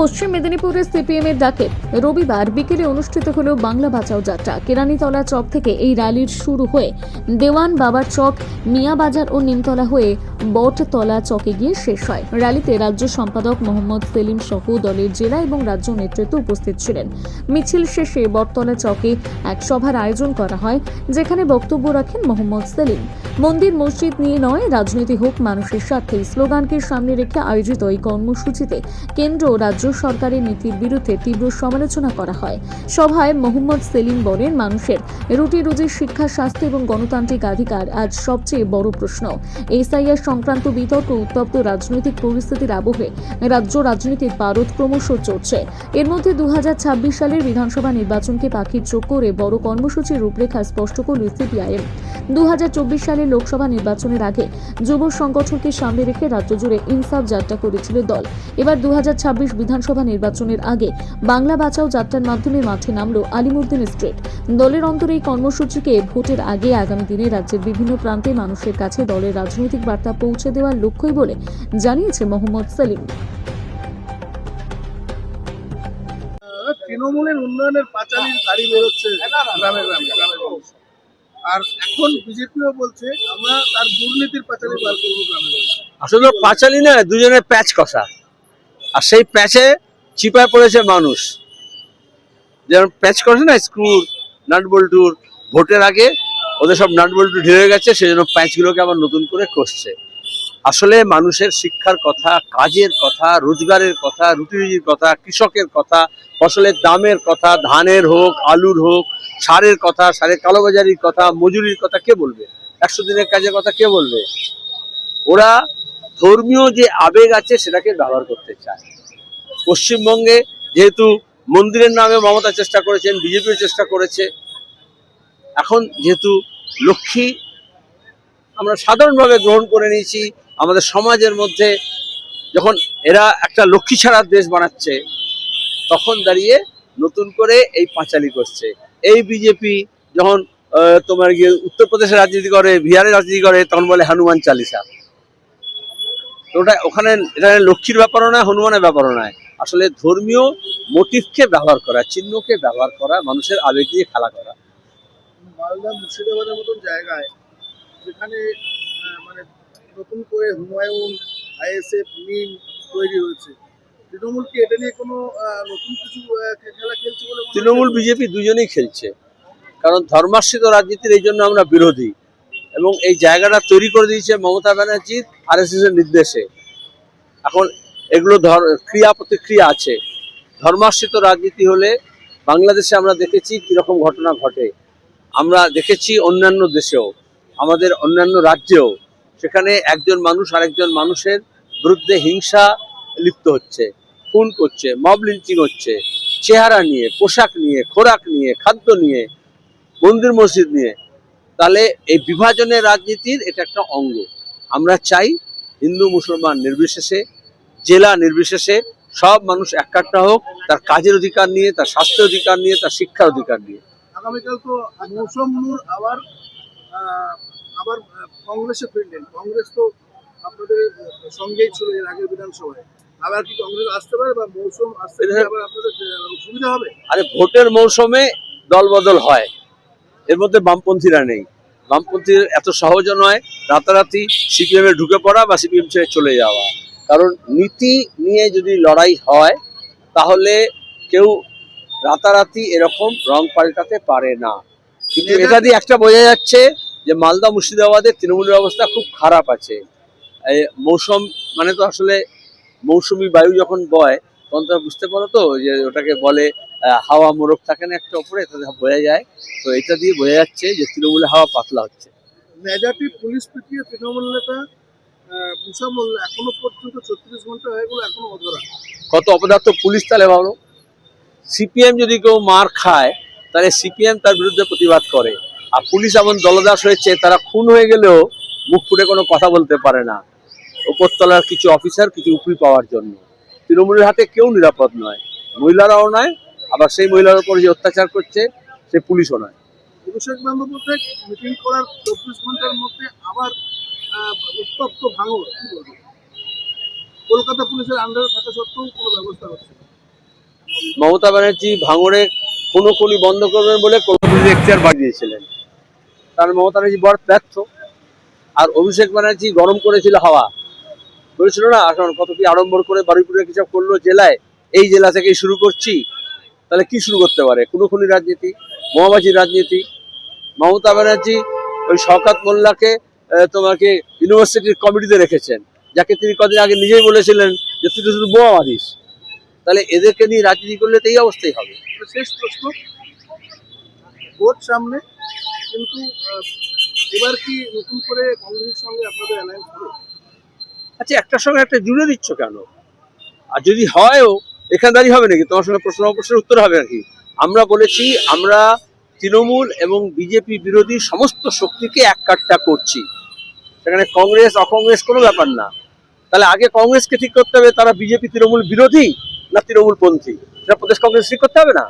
পশ্চিম মেদিনীপুরে সিপিএম এর ডাকে রবিবার বিকেলে অনুষ্ঠিত হলো বাংলা বাঁচাও যাত্রা। কেরানীতলা চক থেকে এই র্যালির শুরু হয়ে দেওয়ান বাবার চক, মিয়াবাজার ও নিমতলা হয়ে বটতলা চকে গিয়ে শেষ হয়। র্যালিতে রাজ্য সম্পাদক মোহাম্মদ সেলিম সহ দলের জেলা এবং রাজ্য নেতৃত্ব উপস্থিত ছিলেন। মিছিল শেষে বটতলা চকে এক সভার আয়োজন করা হয়, যেখানে বক্তব্য রাখেন মোহাম্মদ সেলিম। মন্দির মসজিদ নিয়ে নয়, রাজনীতি হোক মানুষের স্বার্থে স্লোগানকে সামনে রেখে আয়োজিত এই কর্মসূচিতে কেন্দ্র ও রাজ্য সরকারের নীতির বিরুদ্ধে তীব্র সমালোচনা করা হয়। সভায় মোহাম্মদ সেলিম বলেন, মানুষের রুটি রুজি, শিক্ষা, স্বাস্থ্য এবং গণতান্ত্রিক অধিকার আজ সবচেয়ে বড় প্রশ্ন। এসআইআর সংক্রান্ত বিতর্ক উত্তপ্ত রাজনৈতিক পরিস্থিতির আবহে রাজ্য রাজনীতির পারদ ক্রমশ চড়ছে। এর মধ্যে 2026 সালের বিধানসভা নির্বাচনকে পাখির চোখ করে বড় কর্মসূচির রূপরেখা স্পষ্ট করল সিপিআইএম। 2024 সালের লোকসভা নির্বাচনের আগে যুব সংগঠনকে সামনে রেখে রাজ্য জুড়ে ইনসাফ যাত্রা করেছিল দল। এবার 2026 বিধানসভা নির্বাচনের আগে বাংলা বাঁচাও যাত্রার মাধ্যমে মাঠে নামল আলিমুদ্দিন স্ট্রিট। দলের অন্তরে এই কর্মসূচিকে ভোটের আগে আগামী দিনে রাজ্যের বিভিন্ন প্রান্তে মানুষের কাছে দলের রাজনৈতিক বার্তা পৌঁছে দেওয়ার লক্ষ্যই বলে জানিয়েছে মোহাম্মদ সেলিম। তৃণমূলের উন্নয়নের পাঁচালীর গাড়ি বেরোচ্ছে গ্রামে গ্রামে, আর এখন বিজেপিও বলছে আমরা তার দুর্নীতির পাঁচালী বার করবো গ্রামে। আসলে পাঁচালী না, দুজনের প্যাচ কষা, আর সেই প্যাচে চিপায় পড়েছে মানুষ। যেমন প্যাচ কষে না স্ক্রুর, নাট বল্টুর, ভোটের আগে ওদের সব নাট বল্টু ঢেলে গেছে, সেজন্য প্যাচগুলোকে আবার নতুন করে কষছে। আসলে মানুষের শিক্ষার কথা, কাজের কথা, রোজগারের কথা, রুটি রুজির কথা, কৃষকের কথা, ফসলের দামের কথা, ধানের হোক, আলুর হোক, সারের কথা, সারের কালোবাজারির কথা, মজুরির কথা কে বলবে? 100 দিনের কাজের কথা কে বলবে? ওরা ধর্মীয় যে আবেগ আছে সেটাকে ব্যবহার করতে চায়। পশ্চিমবঙ্গে যেহেতু মন্দিরের নামে মমতা চেষ্টা করেছেন, বিজেপিও চেষ্টা করেছে, এখন যেহেতু লক্ষ্মী আমরা সাধারণভাবে গ্রহণ করে নিয়েছি আমাদের সমাজের মধ্যে, যখন এরা একটা লক্ষ্মী ছাড়ার দেশ বানাচ্ছে, তখন দাঁড়িয়ে নতুন করে এই পাঁচালী করছে। এই বিজেপি যখন তোমার গিয়ে উত্তরপ্রদেশে রাজনীতি করে, বিহারে রাজনীতি করে, তখন বলে হনুমান চালিসা। ওটা ওখানে এটা লক্ষ্মীর ব্যাপারও নয়, হনুমানের ব্যাপারও নয়। আসলে ধর্মীয় মোটিভকে ব্যবহার করা, চিহ্নকে ব্যবহার করা, মানুষের আবেগ দিয়ে খেলা করা। মালদা মুর্শিদাবাদের মতন জায়গায় যেখানে মানে নতুন করে হুমায়ুন, আইএসএফ, মিম তৈরি হয়েছে, তৃণমূল কি এটা নিয়ে কোনো নতুন কিছু খেলা খেলছে বলে? তৃণমূল বিজেপি দুজনেই খেলছে, কারণ ধর্মাশ্রিত রাজনীতির এই জন্য আমরা বিরোধী, এবং এই জায়গাটা তৈরি করে দিয়েছে মমতা ব্যানার্জির আরএসএস এর নির্দেশে। এখন এগুলো ক্রিয়া প্রতিক্রিয়া আছে। ধর্মাশ্রিত রাজনীতি হলে বাংলাদেশে আমরা দেখেছি কিরকম ঘটনা ঘটে, আমরা দেখেছি অন্যান্য দেশেও, আমাদের অন্যান্য রাজ্যেও, সেখানে একজন মানুষ আরেকজন মানুষের বিরুদ্ধে হিংসা লিপ্ত হচ্ছে, খুন করছে, মব লিঞ্চিং হচ্ছে, চেহারা নিয়ে, পোশাক নিয়ে, খোরাক নিয়ে, খাদ্য নিয়ে, মন্দির মসজিদ নিয়ে। তাহলে এই বিভাজনের রাজনীতির এটা একটা অঙ্গ। আমরা চাই হিন্দু মুসলমান নির্বিশেষে, জেলা নির্বিশেষে সব মানুষ একাট্টা হোক, তার কাজের অধিকার নিয়ে, তার স্বাস্থ্যের অধিকার নিয়ে, তার শিক্ষার অধিকার নিয়ে। আগামীকাল তো মৌসুম নূর আবার আবার কংগ্রেসে ফিরলেন। কংগ্রেস তো আপনাদের সঙ্গেই ছিল এর আগের বিধানসভায়, আবার কি কংগ্রেস আসতে পারে বা মৌসুম আসতে আবার আপনাদের সুবিধা হবে? আরে ভোটের মৌসুমে দল বদল হয়, এর মধ্যে বামপন্থীরা নেই। বামপন্থীর এত সহজ নয় রাতারাতি সিপিএম এ ঢুকে পড়া বা সিপিএম ছেড়ে চলে যাওয়া। কারণ নীতি নিয়ে যদি লড়াই হয় তাহলে কেউ রাতারাতি এরকম রং পাল্টাতে পারে না। কিন্তু এটা দিয়ে একটা বোঝা যাচ্ছে যে মালদা মুর্শিদাবাদের তৃণমূলের অবস্থা খুব খারাপ আছে। এই মৌসুম মানে তো আসলে মৌসুমি বায়ু যখন বয় তখন তো বুঝতে পারো তো যে ওটাকে বলে হাওয়া মোরগ থাকে না একটা উপরে, এটা বোঝা যায়। তো এটা দিয়ে বোঝা যাচ্ছে যে তৃণমূলের হাওয়া পাতলা হচ্ছে। মেজাটি পুলিশ পিটিয়ে তৃণমূল নেতা মুসা মোল্লা এখনো পর্যন্ত 36 ঘন্টা হয়ে গেল, এখনো অধরা। কত অপদার্থ পুলিশ তাহলে ভাবো। সিপিএম যদি কেউ মার খায় তাহলে সিপিএম তার বিরুদ্ধে প্রতিবাদ করে, আর পুলিশ এমন দলদাস হয়েছে তারা খুন হয়ে গেলেও মুখ ফুটে কোনো কথা বলতে পারে না উপরতলার কিছু অফিসার কিছু উপরি পাওয়ার জন্য। তৃণমূলের হাতে কেউ নিরাপদ নয়, মহিলারাও নয়, আবার সেই মহিলার উপর যে অত্যাচার করছে সে পুলিশও নয়। অভিষেক বন্দ্যোপাধ্যায় মিটিং করার 24 ঘন্টার মধ্যে আবার উত্তপ্ত ভাঙড়, কি বলবো? কলকাতা পুলিশের আন্ডারে থাকা সত্ত্বেও কোনো ব্যবস্থা হচ্ছে না। মমতা ব্যানার্জি ভাঙড়ে খুনোখুনি বন্ধ করবেন বলে কলকাতা এখতিয়ার বাড়িয়েছিলেন, কারণ মমতা ব্যানার্জি বড় ব্যর্থ। আর অভিষেক ব্যানার্জি গরম করেছিল হাওয়া, বলেছিল না এখন কত কি আড়ম্বর করে বারুইপুরে কিছু করলো জেলায়, এই জেলা থেকেই শুরু করছি। তাহলে কি শুরু করতে পারে? খুনোখুনি রাজনীতি, বোমাবাজির রাজনীতি। মমতা ব্যানার্জি ওই শওকত মোল্লাকে তোমাকে ইউনিভার্সিটির কমিটিতে রেখেছেন, যাকে তিনি কদিন আগে নিজেই বলেছিলেন যে তুই তো শুধু বোমা মারিস। তাহলে এদেরকে নিয়ে রাজনীতি করলে তো এই অবস্থাই হবে। শেষ প্রশ্ন, ভোট সামনে, কিন্তু এবার কি নতুন করে কংগ্রেসের সঙ্গে আপনাদের অ্যালায়েন্স হবে? আচ্ছা, একটার সঙ্গে একটা জুড়ে দিচ্ছ কেন? আর যদি হয়ও এখানে দাঁড়িয়ে হবে নাকি? তোমার সঙ্গে প্রশ্নের উত্তর হবে নাকি? আমরা বলেছি আমরা তৃণমূল এবং বিজেপি বিরোধী সমস্ত শক্তিকে এক কাট্টা করছি, সেখানে কংগ্রেস অকংগ্রেস কোনো ব্যাপার না। তাহলে আগে কংগ্রেসকে ঠিক করতে হবে তারা বিজেপি তৃণমূল বিরোধী না তৃণমূল পন্থী, সেটা প্রদেশ কংগ্রেস ঠিক করতে হবে না?